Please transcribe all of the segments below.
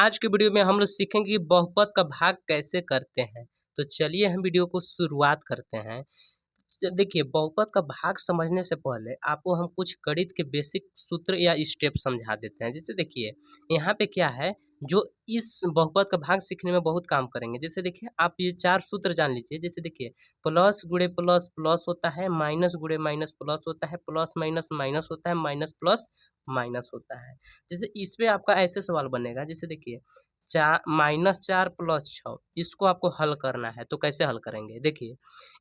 आज के वीडियो में हम लोग सीखेंगे कि बहुपद का भाग कैसे करते हैं। तो चलिए हम वीडियो को शुरुआत करते हैं। देखिए, बहुपद का भाग समझने से पहले आपको हम कुछ गणित के बेसिक सूत्र या स्टेप समझा देते हैं। जैसे देखिए, यहाँ पे क्या है जो इस बहुपद का भाग सीखने में बहुत काम करेंगे। जैसे देखिए, आप ये 4 सूत्र जान लीजिए। जैसे देखिए, प्लस गुणे प्लस प्लस होता है, माइनस गुणे माइनस प्लस होता है, प्लस माइनस माइनस होता है, माइनस प्लस माइनस होता है। जैसे इसपे आपका ऐसे सवाल बनेगा, जैसे देखिए -4 + 6 इसको आपको हल करना है। तो कैसे हल करेंगे? देखिए,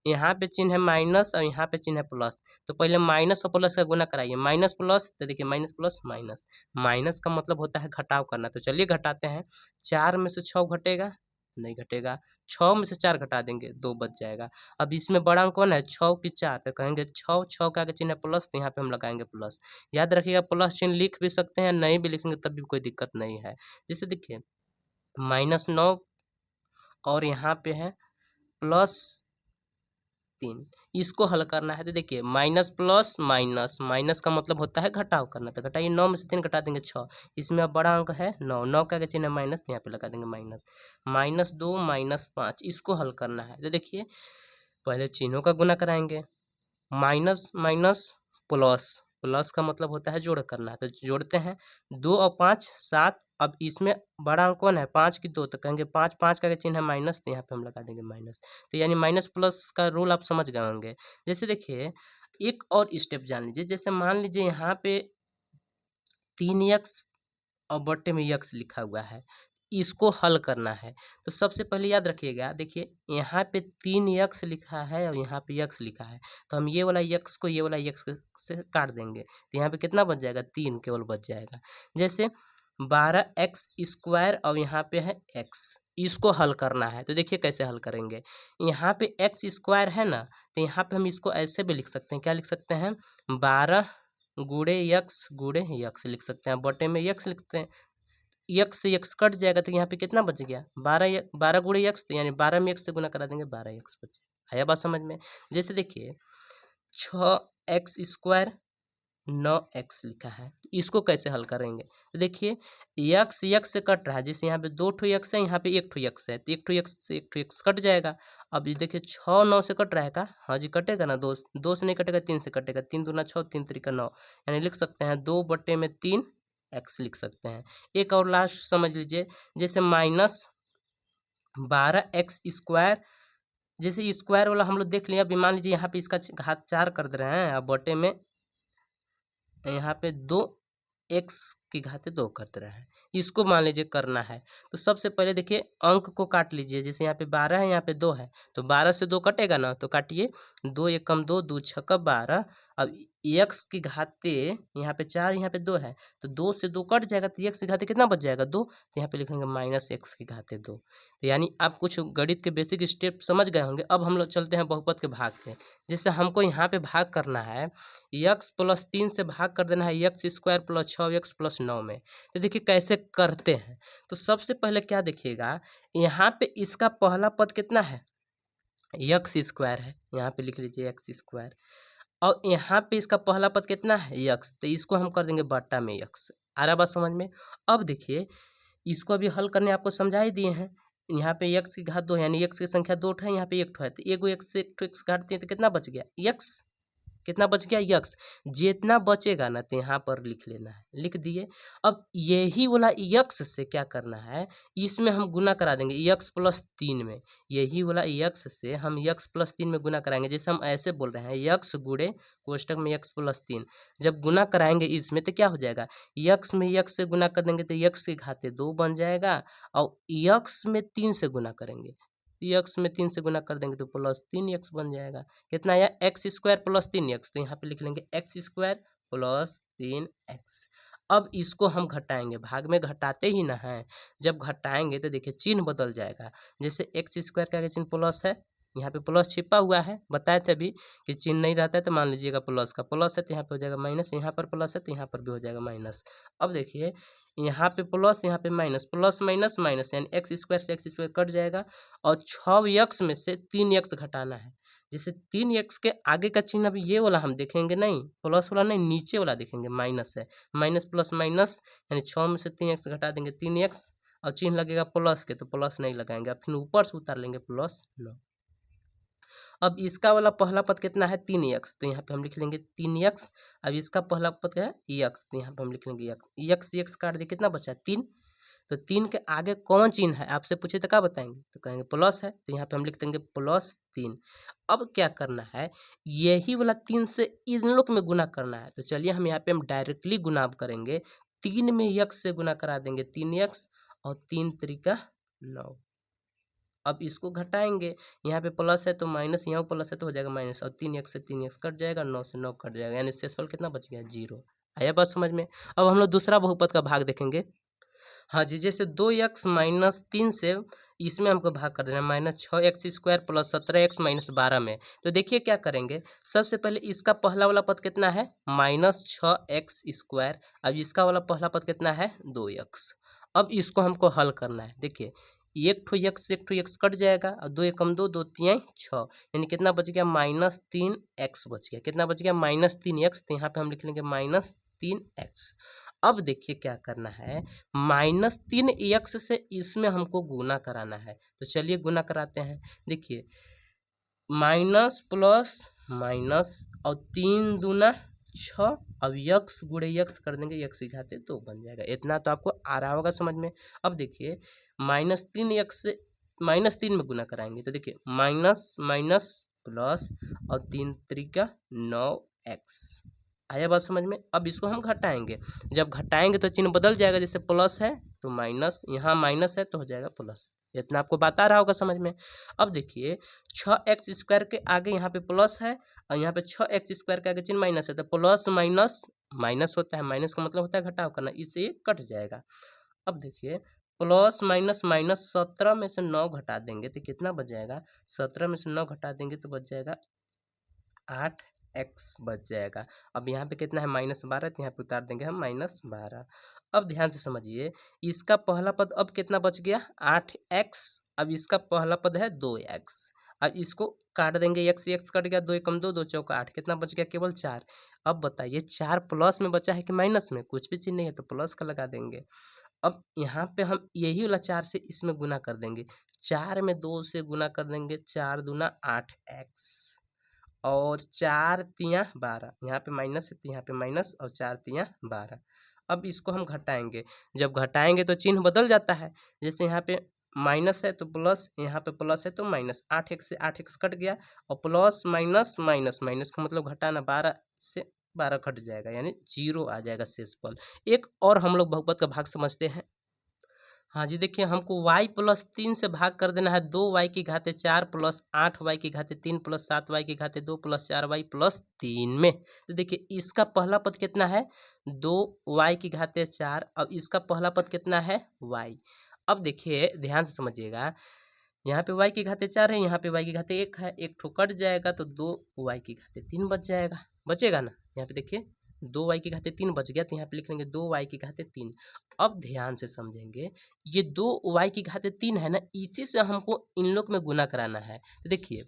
यहाँ पे चिन्ह है माइनस और यहाँ पे चिन्ह है प्लस। तो पहले माइनस और प्लस का गुना कराइए। माइनस प्लस, तो देखिए माइनस प्लस माइनस। माइनस का मतलब होता है घटाव करना। तो चलिए घटाते हैं। 4 में से 6 घटेगा? नहीं घटेगा। 6 में से 4 घटा देंगे, 2 बच जाएगा। अब इसमें बड़ा अंक कौन है? 6 की 4। तो कहेंगे 6, 6 के आगे चिन्ह है प्लस, तो यहाँ पे हम लगाएंगे प्लस। याद रखिएगा, प्लस चिन्ह लिख भी सकते हैं, नहीं भी लिखेंगे तब भी कोई दिक्कत नहीं है। जैसे देखिए, -9 और यहाँ पे है +3, इसको हल करना है। तो देखिए, माइनस प्लस माइनस, माइनस का मतलब होता है घटाव करना। तो घटाइए, 9 में से 3 घटा देंगे 6। इसमें अब बड़ा अंक है 9, 9 का आगे चिन्ह है माइनस, तो यहाँ पे लगा देंगे माइनस। -2 -5 इसको हल करना है। तो देखिए, पहले चिन्हों का गुना कराएंगे। माइनस माइनस प्लस, प्लस का मतलब होता है जोड़ करना। तो जोड़ते हैं, 2 और 5 7। अब इसमें बड़ा अंक कौन है? 5 की 2। तो कहेंगे 5, 5 का चिन्ह है माइनस, तो यहाँ पे हम लगा देंगे माइनस। तो यानी माइनस प्लस का रूल आप समझ गए होंगे। जैसे देखिए, एक और स्टेप जान लीजिए। जैसे मान लीजिए यहाँ पे 3x और बट्टे में यक्स लिखा हुआ है, इसको हल करना है। तो सबसे पहले याद रखिएगा, देखिए यहाँ पे 3x लिखा है और यहाँ पे यक्स लिखा है। तो हम ये वाला यक्स को ये वाला यक्स से काट देंगे, तो यहाँ पे कितना बच जाएगा? 3 केवल बच जाएगा। जैसे 12x² और यहाँ पे है x, इसको हल करना है। तो देखिए कैसे हल करेंगे। यहाँ पे x² है ना, तो यहाँ पे हम इसको ऐसे भी लिख सकते हैं। क्या लिख सकते हैं? 12 गुणे यक्स लिख सकते हैं। बटे में यक्स लिखते हैं, यक्स से यक्स कट जाएगा, तो यहाँ पे कितना बच गया? 12 गुणे यक्स, तो यानी 12 में यक्स से गुना करा देंगे, 12 यक्स बचे। आया बात समझ में? जैसे देखिए, 6x² 9x लिखा है, इसको कैसे हल करेंगे? तो देखिए, यक्स यक्स से कट रहा है। जैसे यहाँ पे 2 ठो यक्स है, यहाँ पे 1 ठो यक्स है, तो 1 ठो यक्स से 1 ठो यक्स कट जाएगा। अब ये देखिए, 6 9 से कट रहा है का? हाँ जी कटेगा ना। 2 से नहीं कटेगा, 3 से कटेगा। 3 दूना 6, 3 त्रिका 9, यानी लिख सकते हैं 2 बटे में 3 x लिख सकते हैं। एक और लास्ट समझ लीजिए, जैसे -12x²। जैसे स्क्वायर वाला हम लोग देख लिया। अभी मान लीजिए यहाँ पे इसका घात 4 कर दे रहे हैं, अब बटे में यहाँ पे 2x की घात 2 कर दे रहे हैं, इसको मान लीजिए करना है। तो सबसे पहले देखिए, अंक को काट लीजिए। जैसे यहाँ पे 12 है, यहाँ पे 2 है, तो 12 से 2 कटेगा ना, तो काटिए। 2 एकम 2, 2 छक्का 12। अब x की घाते यहाँ पे 4, यहाँ पे 2 है, तो 2 से 2 कट जाएगा, तो x की घाते कितना बच जाएगा? 2। तो यहाँ पे लिखेंगे -x की घाते 2। तो यानी आप कुछ गणित के बेसिक स्टेप समझ गए होंगे। अब हम लोग चलते हैं बहुपद के भाग पे। जैसे हमको यहाँ पे भाग करना है, x + 3 से भाग कर देना है x² + 6x + 9 में। तो देखिए कैसे करते हैं। तो सबसे पहले क्या देखिएगा, यहाँ पे इसका पहला पद कितना है? x² है, यहाँ पे लिख लीजिए x²। और यहाँ पे इसका पहला पद कितना है? x, तो इसको हम कर देंगे बट्टा में x। आ रहा बात समझ में? अब देखिए, इसको अभी हल करने आपको समझा ही दिए हैं। यहाँ पे x की घात 2 यानी x की संख्या 2 है, यहाँ पे 1 है, तो एगो x से 1 x घटाते हैं तो कितना बच गया? x। कितना बच गया? यक्स। जितना बचेगा ना, तो यहाँ पर लिख लेना है, लिख दिए। अब यही वाला यक्स से क्या करना है, इसमें हम गुना करा देंगे यक्स + 3 में। यही वाला यक्स से हम यक्स + 3 में गुना कराएंगे। जैसे हम ऐसे बोल रहे हैं, यक्स गुणे कोष्टक में यक्स + 3। जब गुना कराएंगे इसमें, तो क्या हो जाएगा? यक्स में यक्स से गुना कर देंगे, तो यक्स की घाते 2 बन जाएगा। और यक्स में 3 से गुना करेंगे, यक्स में 3 से गुना कर देंगे तो +3x बन जाएगा। कितना आया? x² + 3x। तो यहाँ पे लिख लेंगे x² + 3x। अब इसको हम घटाएंगे, भाग में घटाते ही ना है। जब घटाएंगे तो देखिए चिन्ह बदल जाएगा। जैसे x² का आगे चिन्ह प्लस है, यहाँ पे प्लस छिपा हुआ है, बताए थे अभी कि चिन्ह नहीं रहता है तो मान लीजिएगा प्लस का प्लस है, तो यहाँ पे हो जाएगा माइनस, यहाँ पर प्लस है तो यहाँ पर भी हो जाएगा माइनस। अब देखिए, यहाँ पे प्लस, यहाँ पे माइनस, प्लस माइनस माइनस, यानी x² से x² कट जाएगा। और 6x में से 3x घटाना है। जैसे 3x के आगे का चिन्ह अभी ये वाला हम देखेंगे नहीं, प्लस वाला नहीं, नीचे वाला देखेंगे, माइनस है। माइनस प्लस माइनस, यानी 6 में से 3x घटा देंगे 3x। और चिन्ह लगेगा प्लस के तो प्लस नहीं लगाएंगे, अब फिर ऊपर से उतार लेंगे +9। अब इसका वाला पहला पद कितना है 3x, तो यहाँ पे हम लिख लेंगे 3x। अब इसका पहला पद क्या है x, तो यहाँ पे हम लिख लेंगे x काट दिए, कितना बचा 3। तो 3 के आगे कौन चिन्ह है आपसे पूछे तो क्या बताएंगे, तो कहेंगे प्लस है, तो यहाँ पे हम लिख देंगे +3। अब क्या करना है, यही वाला 3 से इन लोग में गुना करना है। तो चलिए हम यहाँ पे हम डायरेक्टली गुना करेंगे, 3 में x से गुना करा देंगे 3x और 3 त्रिका 9। अब इसको घटाएंगे, यहाँ पे प्लस है तो माइनस, यहाँ प्लस है तो हो जाएगा माइनस, और 3x से 3x कट जाएगा, 9 से 9 कट जाएगा, यानी शेषफल कितना बच गया 0। आया बात समझ में। अब हम लोग दूसरा बहुपद का भाग देखेंगे। हाँ जी, जैसे 2x माइनस 3 से इसमें हमको भाग कर देना -6x² प्लस 17x माइनस 12 में। तो देखिए क्या करेंगे, सबसे पहले इसका पहला वाला पद कितना है -6x²। अब इसका वाला पहला पद कितना है 2x। अब इसको हमको हल करना है। देखिए एक ठो x कट जाएगा और 2 एकम 2, 2 तियाई 6, यानी कितना बच गया -3x बच गया। कितना बच गया -3x, तो यहाँ पे हम लिख लेंगे -3x। अब देखिए क्या करना है, -3x से इसमें हमको गुना कराना है। तो चलिए गुना कराते हैं। देखिए माइनस प्लस माइनस और 3 दूना 6, अब यक्स गुणे यक्स कर देंगे, यक्स की घाते 2 बन जाएगा। इतना तो आपको आ रहा होगा समझ में। अब देखिए -3x से -3 में गुना कराएंगे, तो देखिए माइनस माइनस प्लस और 3 त्रिका 9x। आया बात समझ में। अब इसको हम घटाएंगे, जब घटाएंगे तो चिन्ह बदल जाएगा, जैसे प्लस है तो माइनस, यहाँ माइनस है तो हो जाएगा प्लस। इतना आपको बात आ रहा होगा समझ में। अब देखिए 6x² के आगे यहाँ पे प्लस है और यहाँ पे 6x² के आगे चिन्ह माइनस है, तो प्लस माइनस माइनस होता है, माइनस का मतलब होता है घटाव करना, इससे कट जाएगा। अब देखिए प्लस माइनस माइनस 17 में से 9 घटा देंगे तो कितना बच जाएगा, 17 में से 9 घटा देंगे तो बच जाएगा 8x बच जाएगा। अब यहाँ पे कितना है -12, तो यहाँ पे उतार देंगे हम -12। अब ध्यान से समझिए, इसका पहला पद अब कितना बच गया 8x। अब इसका पहला पद है 2x। अब इसको काट देंगे, x कट गया, 2 एकम 2, 2 चौका 8, कितना बच गया केवल 4। अब बताइए 4 प्लस में बचा है कि माइनस में, कुछ भी चिन्ह नहीं है तो प्लस का लगा देंगे। अब यहाँ पे हम यही वाला 4 से इसमें गुना कर देंगे, 4 में 2 से गुना कर देंगे, 4 दूना 8x और 4 तिया 12, यहाँ पे माइनस है तो यहाँ पे माइनस और 4 तिया 12। अब इसको हम घटाएंगे, जब घटाएंगे तो चिन्ह बदल जाता है, जैसे यहाँ पे माइनस है तो प्लस, यहाँ पे प्लस है तो माइनस, 8x से 8x कट गया और प्लस माइनस माइनस, माइनस का मतलब घटाना, 12 से 12 कट जाएगा, यानी 0 आ जाएगा शेषफल। एक और हम लोग बहुपद का भाग समझते हैं। हाँ जी, देखिए हमको y प्लस 3 से भाग कर देना है 2y की घाते 4 प्लस 8y की घाते 3 प्लस 7y की घाते 2 प्लस 4y प्लस 3 में। तो देखिए इसका पहला पद कितना है 2y की घाते 4, अब इसका पहला पद कितना है y। अब देखिए ध्यान से समझिएगा, यहाँ पे y की घाते 4 है, यहाँ पे y की घाते 1 है, एक ठो कट जाएगा तो 2y की घाते 3 बच जाएगा, बचेगा ना। यहाँ पे देखिए 2y की घाते 3 बच गया, तो यहाँ पे लिख लेंगे 2y की घाते 3। अब ध्यान से समझेंगे, ये 2y की घाते 3 है ना, इसी से हमको इन लोग में गुना कराना है। तो देखिए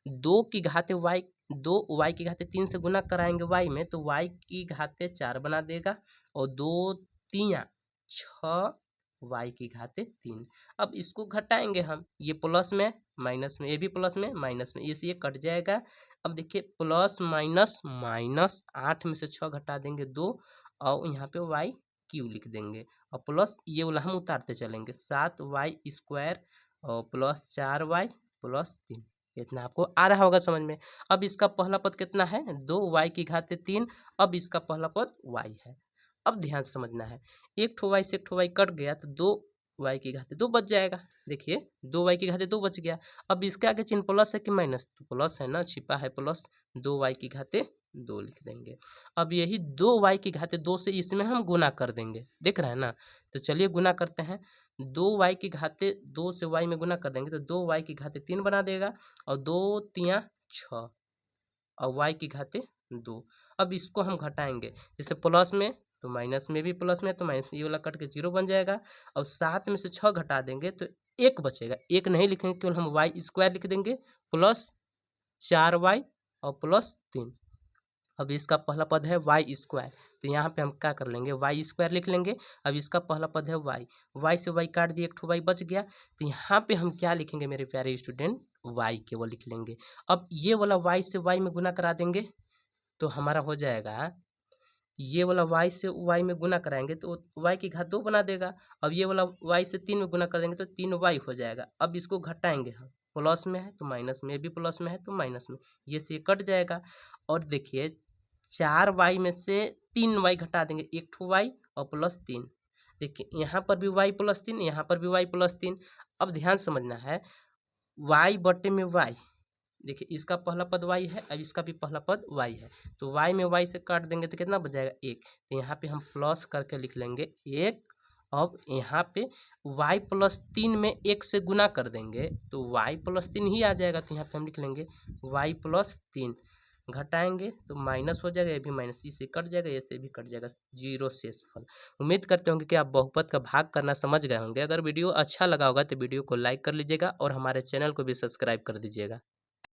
2 की घाते y, 2y की घाते 3 से गुना कराएंगे y में, तो y की घाते 4 बना देगा और 2 तिया 6y की घाते 3। अब इसको घटाएंगे हम, ये प्लस में माइनस में, ये भी प्लस में माइनस में, ये कट जाएगा। अब देखिए प्लस माइनस माइनस, 8 में से 6 घटा देंगे 2 और यहाँ पे y क्यू लिख देंगे और प्लस ये वाला हम उतारते चलेंगे, 7y² और प्लस 4y प्लस 3। इतना आपको आ रहा होगा समझ में। अब इसका पहला पद कितना है 2y की घाते 3, अब इसका पहला पद y है। अब ध्यान से समझना है, एक ठो y से एक ठो y कट गया तो 2y की घाते 2 बच जाएगा। देखिए 2y की घाते 2 बच गया। अब इसके आगे चिन्ह प्लस है कि माइनस, तो प्लस है ना, छिपा है प्लस, 2y की घाते 2 लिख देंगे। अब यही 2y की घाते 2 से इसमें हम गुना कर देंगे, देख रहे हैं ना। तो चलिए गुना करते हैं, 2y की घाते 2 से y में गुना कर देंगे तो 2y की घाते 3 बना देगा और 2 तिया 6 और y की घाते 2। अब इसको हम घटाएंगे, जैसे प्लस में तो माइनस में भी प्लस में, तो माइनस में ये वाला कट के 0 बन जाएगा और 7 में से 6 घटा देंगे तो 1 बचेगा। 1 नहीं लिखेंगे, केवल हम y² लिख देंगे प्लस 4y और प्लस 3। अब इसका पहला पद है वाई स्क्वायर, तो यहाँ पे हम क्या कर लेंगे, वाई स्क्वायर लिख लेंगे। अब इसका पहला पद है वाई, वाई से वाई काट दिए, एक ठो वाई बच गया, तो यहाँ पे हम क्या लिखेंगे मेरे प्यारे स्टूडेंट, वाई केवल लिख लेंगे। अब ये वाला वाई से वाई में गुना करा देंगे तो हमारा हो जाएगा, ये वाला y से y में गुना कराएंगे तो y की घात 2 बना देगा। अब ये वाला y से 3 में गुना कर देंगे तो 3y हो जाएगा। अब इसको घटाएंगे हम, प्लस में है तो माइनस में, भी प्लस में है तो माइनस में, ये से कट जाएगा। और देखिए 4y में से 3y घटा देंगे, एक ठो y और प्लस 3, देखिए यहाँ पर भी y प्लस 3, यहाँ पर भी y प्लस 3। अब ध्यान समझना है, y बटे में y, देखिए इसका पहला पद y है, अब इसका भी पहला पद y है, तो y में y से काट देंगे तो कितना बच जाएगा, 1, तो यहाँ पे हम प्लस करके लिख लेंगे 1। अब यहाँ पे y प्लस 3 में 1 से गुना कर देंगे तो y प्लस 3 ही आ जाएगा, तो यहाँ पे हम लिख लेंगे y प्लस 3, घटाएंगे तो माइनस हो जाएगा, ये भी माइनस, इससे कट जाएगा, ये से भी कट जाएगा, 0 शेषफल। उम्मीद करते होंगे कि आप बहुपद का भाग करना समझ गए होंगे। अगर वीडियो अच्छा लगा होगा तो वीडियो को लाइक कर लीजिएगा और हमारे चैनल को भी सब्सक्राइब कर दीजिएगा।